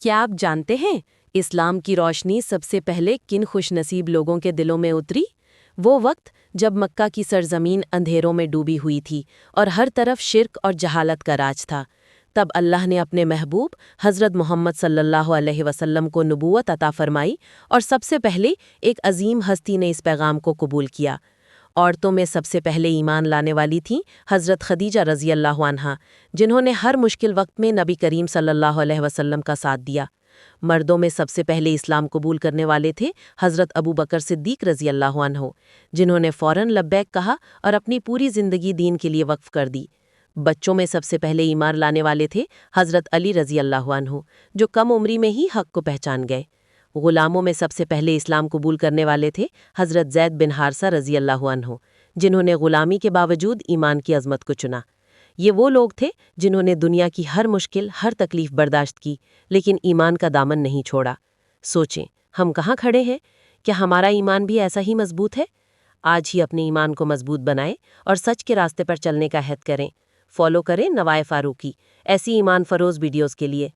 کیا آپ جانتے ہیں اسلام کی روشنی سب سے پہلے کن خوش نصیب لوگوں کے دلوں میں اتری؟ وہ وقت جب مکہ کی سرزمین اندھیروں میں ڈوبی ہوئی تھی اور ہر طرف شرک اور جہالت کا راج تھا۔ تب اللہ نے اپنے محبوب حضرت محمد صلی اللہ علیہ وسلم کو نبوت عطا فرمائی اور سب سے پہلے ایک عظیم ہستی نے اس پیغام کو قبول کیا۔ عورتوں میں سب سے پہلے ایمان لانے والی تھیں حضرت خدیجہ رضی اللہ عنہا، جنہوں نے ہر مشکل وقت میں نبی کریم صلی اللہ علیہ وسلم کا ساتھ دیا۔ مردوں میں سب سے پہلے اسلام قبول کرنے والے تھے حضرت ابو بکر صدیق رضی اللہ عنہ، جنہوں نے فوراً لبیک کہا اور اپنی پوری زندگی دین کے لیے وقف کر دی۔ بچوں میں سب سے پہلے ایمان لانے والے تھے حضرت علی رضی اللہ عنہ، جو کم عمری میں ہی حق کو پہچان گئے۔ غلاموں میں سب سے پہلے اسلام قبول کرنے والے تھے حضرت زید بن حارثہ رضی اللہ عنہ، جنہوں نے غلامی کے باوجود ایمان کی عظمت کو چنا۔ یہ وہ لوگ تھے جنہوں نے دنیا کی ہر مشکل، ہر تکلیف برداشت کی، لیکن ایمان کا دامن نہیں چھوڑا۔ سوچیں، ہم کہاں کھڑے ہیں؟ کیا ہمارا ایمان بھی ایسا ہی مضبوط ہے؟ آج ہی اپنے ایمان کو مضبوط بنائیں اور سچ کے راستے پر چلنے کا عہد کریں۔ فالو کریں نوائے فاروقی ایسی ایمان فروز ویڈیوز کے لیے۔